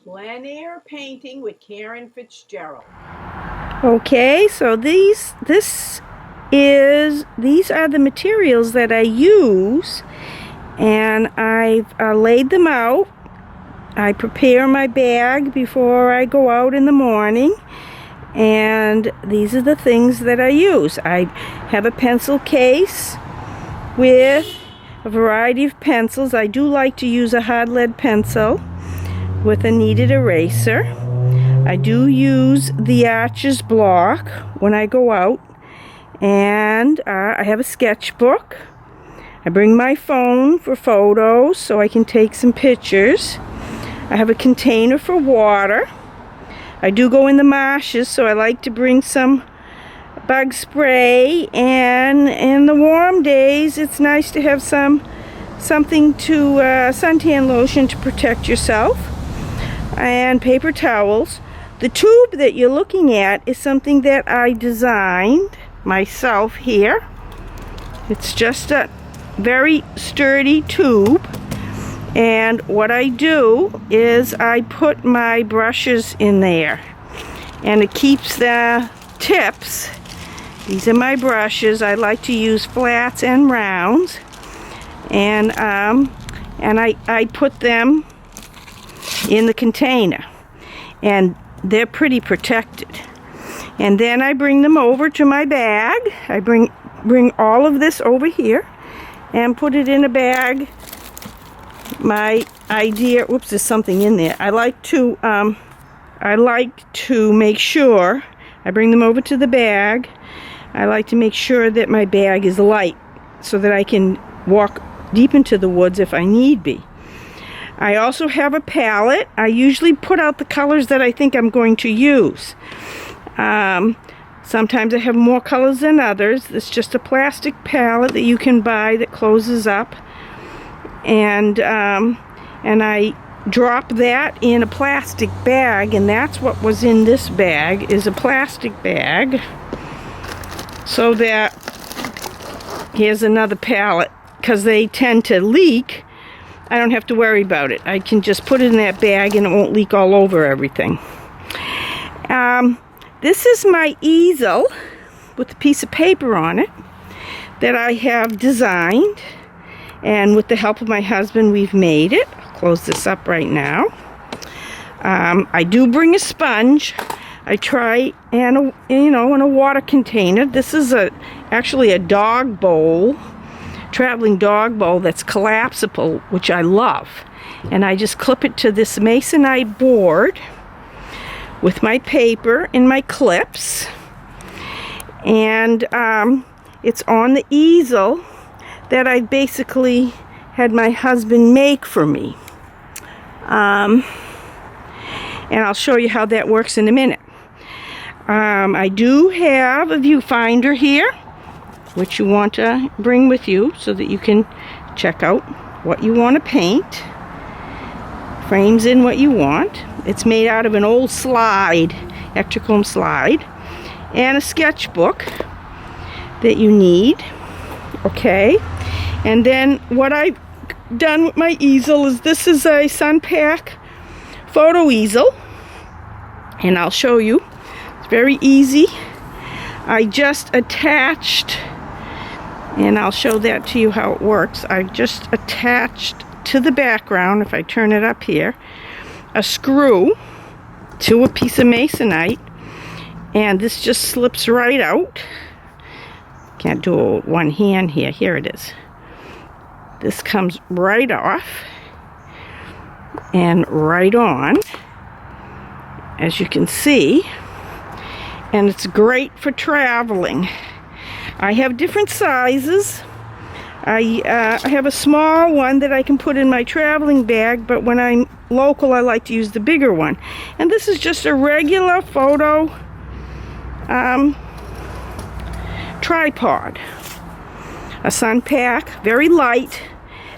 Plein Air painting with Karen Fitzgerald. Okay, so these are the materials that I use, and I've laid them out. I prepare my bag before I go out in the morning, and these are the things that I use. I have a pencil case with a variety of pencils. I do like to use a hard lead pencil with a kneaded eraser. I do use the Arches block when I go out, and I have a sketchbook. I bring my phone for photos so I can take some pictures. I have a container for water. I do go in the marshes, so I like to bring some bug spray, and in the warm days it's nice to have something to suntan lotion to protect yourself, and paper towels. The tube that you're looking at is something that I designed myself here. It's just a very sturdy tube, and what I do is I put my brushes in there, and it keeps the tips. These are my brushes. I like to use flats and rounds, and I put them in the container, and they're pretty protected. And then I bring them over to my bag. I bring all of this over here and put it in a bag. My idea, whoops, there's something in there. I like to make sure I bring them over to the bag. I like to make sure that my bag is light so that I can walk deep into the woods if I need be. I also have a palette. I usually put out the colors that I think I'm going to use. Sometimes I have more colors than others. It's just a plastic palette that you can buy that closes up, and I drop that in a plastic bag, and that's what was in this bag, is a plastic bag. So that, here's another palette, because they tend to leak. I don't have to worry about it. I can just put it in that bag and it won't leak all over everything. This is my easel with a piece of paper on it that I have designed, and with the help of my husband we've made it. I'll close this up right now. I do bring a sponge. I try, and in a water container. This is actually a dog bowl, traveling dog bowl that's collapsible, which I love. And I just clip it to this masonite board with my paper and my clips, and it's on the easel that I basically had my husband make for me, and I'll show you how that works in a minute. I do have a viewfinder here, which you want to bring with you so that you can check out what you want to paint. Frames in what you want. It's made out of an old slide, Ectricome slide, and a sketchbook that you need. Okay, and then what I've done with my easel is, this is a Sunpack photo easel, and I'll show you. It's very easy. I just attached, and I'll show that to you how it works. I just attached to the background, if I turn it up here, a screw to a piece of masonite, and this just slips right out. Can't do it with one hand here. Here it is. This comes right off and right on, as you can see, and it's great for traveling. I have different sizes. I have a small one that I can put in my traveling bag, but when I'm local I like to use the bigger one. And this is just a regular photo tripod, a Sunpack, very light,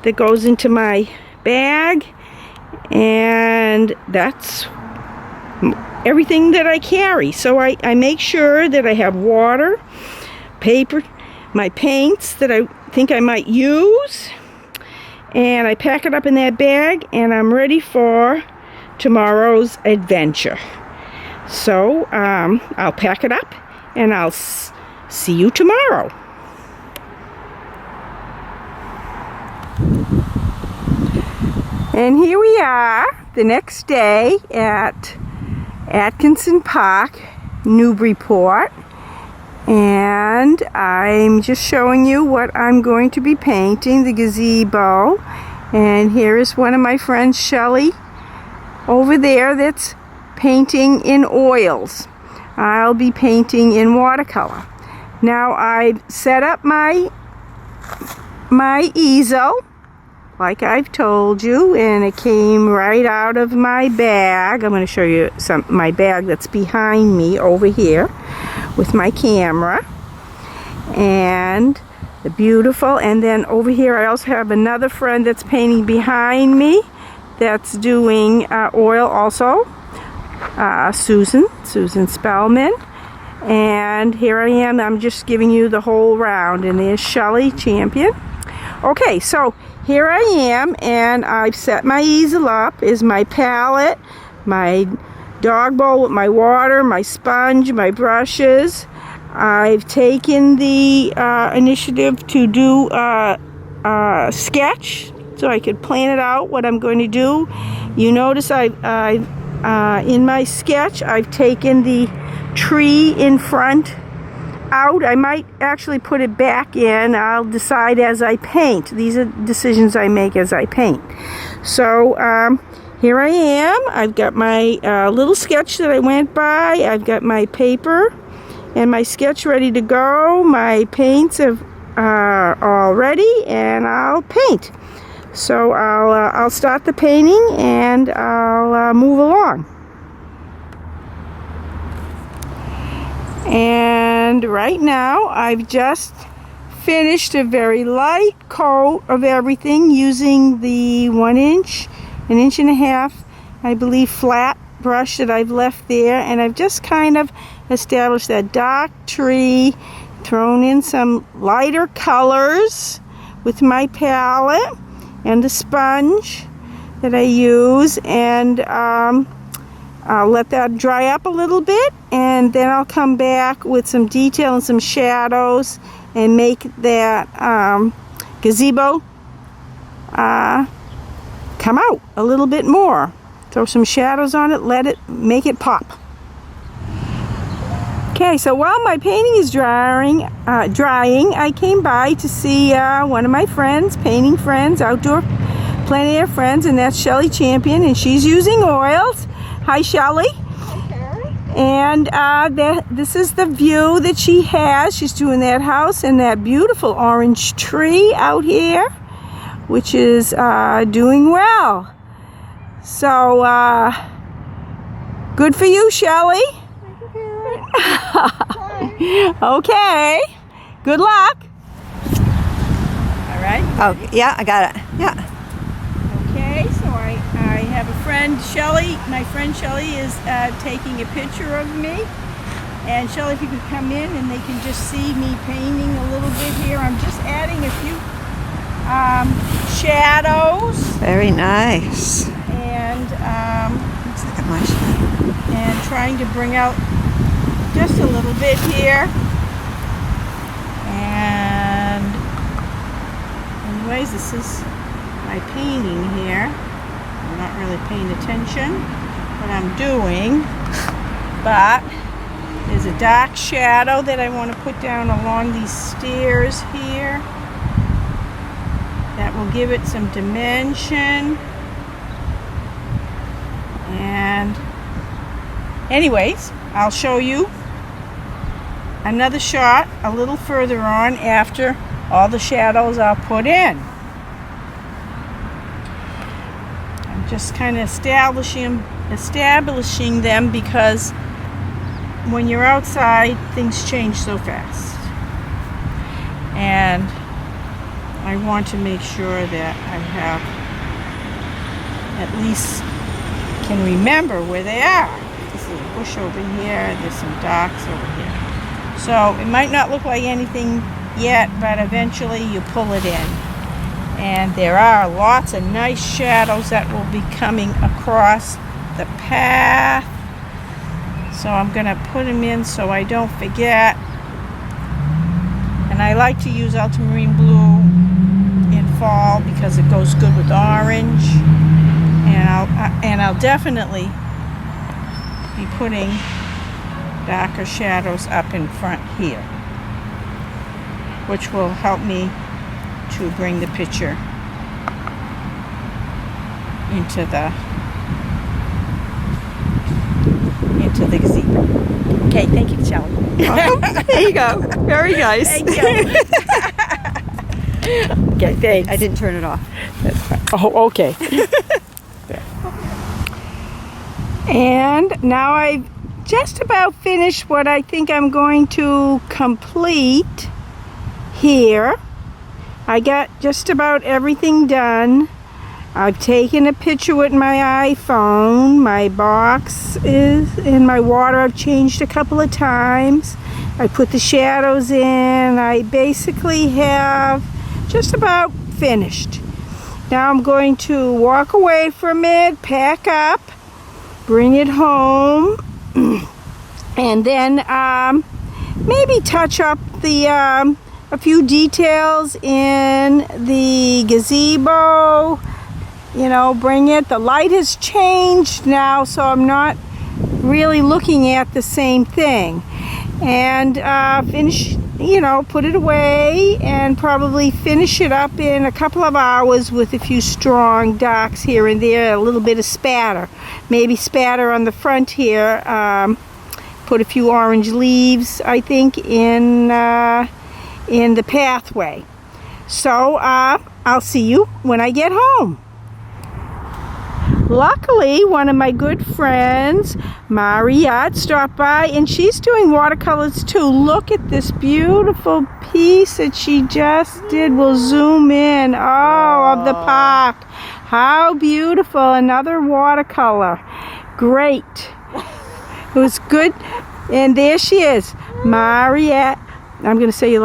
that goes into my bag, and that's everything that I carry. So I make sure that I have water, paper, my paints that I think I might use, and I pack it up in that bag, and I'm ready for tomorrow's adventure. So I'll pack it up and I'll see you tomorrow. And here we are the next day at Atkinson Park, Newburyport. And I'm just showing you what I'm going to be painting, the gazebo. And here is one of my friends, Shelley, over there that's painting in oils. I'll be painting in watercolor. Now I've set up my easel, like I've told you, and it came right out of my bag. I'm going to show you my bag that's behind me over here with my camera. And the beautiful, and then over here I also have another friend that's painting behind me that's doing oil also, Susan Spellman. And here I am, I'm just giving you the whole round, and there's Shelley Champion. Okay, so here I am, and I've set my easel up. Is my palette, my dog bowl with my water, my sponge, my brushes. I've taken the initiative to do a sketch so I could plan it out what I'm going to do. You notice in my sketch I've taken the tree in front out. I might actually put it back in. I'll decide as I paint. These are decisions I make as I paint. So here I am. I've got my little sketch that I went by. I've got my paper and my sketch ready to go. My paints are all ready, and I'll paint. So I'll start the painting and I'll move along. And right now I've just finished a very light coat of everything using the 1 inch, 1.5 inches, I believe, flat brush that I've left there, and I've just kind of established that dark tree, thrown in some lighter colors with my palette and the sponge that I use, and I'll let that dry up a little bit, and then I'll come back with some detail and some shadows and make that gazebo come out a little bit more. Throw some shadows on it, make it pop. Okay, so while my painting is drying, I came by to see one of my friends, painting friends, outdoor Plein Air friends, and that's Shelley Champion, and she's using oils. Hi, Shelley. Hi, Karen. And this is the view that she has. She's doing that house and that beautiful orange tree out here, which is doing well. So, good for you, Shelley. Okay. Good luck. All right. Oh, yeah, I got it. Yeah. Okay, so I have a friend, Shelley. My friend Shelley is taking a picture of me. And Shelley, if you could come in and they can just see me painting a little bit here. I'm just adding a few shadows. Very nice. And Looks like a my shadow. and trying to bring out just a little bit here. And anyways, this is my painting here. I'm not really paying attention what I'm doing, but there's a dark shadow that I want to put down along these stairs here. That will give it some dimension. And anyways, I'll show you another shot a little further on after all the shadows are put in. I'm just kind of establishing them because when you're outside, things change so fast. And I want to make sure that I have at least can remember where they are. This is a bush over here, there's some docks over here. So it might not look like anything yet, but eventually you pull it in. And there are lots of nice shadows that will be coming across the path. So I'm going to put them in so I don't forget. And I like to use ultramarine blue in fall because it goes good with orange. And I'll definitely be putting darker shadows up in front here, which will help me to bring the picture into the gazebo. Okay, thank you, Shelley. There you go. Very nice. Thank you. Okay, thanks. I didn't turn it off. Oh, okay. And now I've just about finished what I think I'm going to complete here. I got just about everything done. I've taken a picture with my iPhone. My box is in my water. I've changed a couple of times. I put the shadows in. I basically have just about finished. Now I'm going to walk away from it, pack up, bring it home, and then maybe touch up a few details in the gazebo. You know, bring it. The light has changed now, so I'm not really looking at the same thing. And finish, you know, put it away and probably finish it up in a couple of hours with a few strong darks here and there, a little bit of spatter. Maybe spatter on the front here. Put a few orange leaves, I think, in the pathway. So I'll see you when I get home. Luckily, one of my good friends, Mariette, stopped by, and she's doing watercolors too. Look at this beautiful piece that she just did. We'll zoom in. Oh, of the park. How beautiful. Another watercolor. Great. It was good. And there she is, Mariette. I'm going to say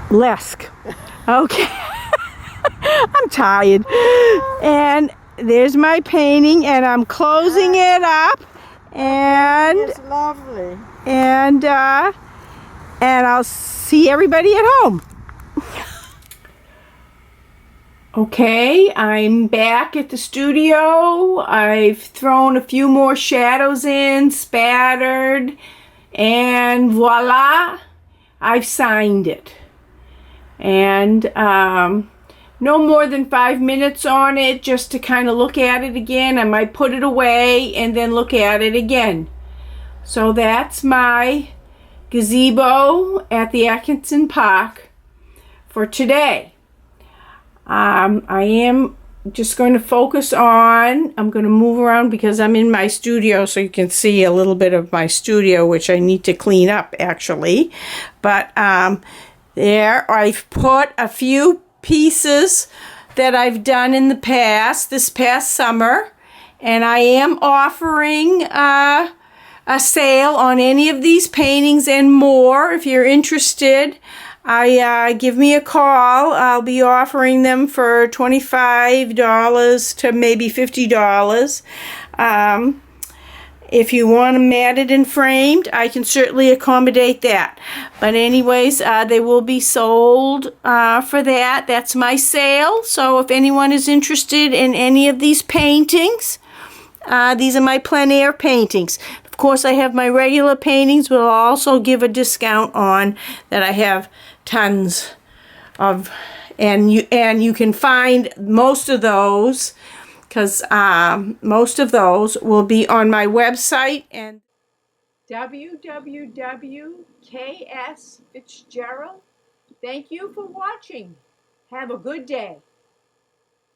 Lesk. Okay. I'm tired. And there's my painting, and I'm closing it up. And It's lovely. and I'll see everybody at home. Okay, I'm back at the studio. I've thrown a few more shadows in, spattered, and voila, I've signed it. And no more than 5 minutes on it, just to kind of look at it again. I might put it away and then look at it again. So that's my gazebo at the Atkinson Park for today. I am just going to focus on, I'm going to move around because I'm in my studio, so you can see a little bit of my studio, which I need to clean up actually. But there, I've put a few pieces that I've done in the past, this past summer, and I am offering a sale on any of these paintings and more. If you're interested, give me a call. I'll be offering them for $25 to maybe $50. If you want them matted and framed, I can certainly accommodate that. But anyways, they will be sold for that. That's my sale. So if anyone is interested in any of these paintings, these are my plein air paintings. Of course, I have my regular paintings, but I'll also give a discount on that. I have tons of, and you can find most of those, because most of those will be on my website and www.KS Fitzgerald. Thank you for watching. Have a good day.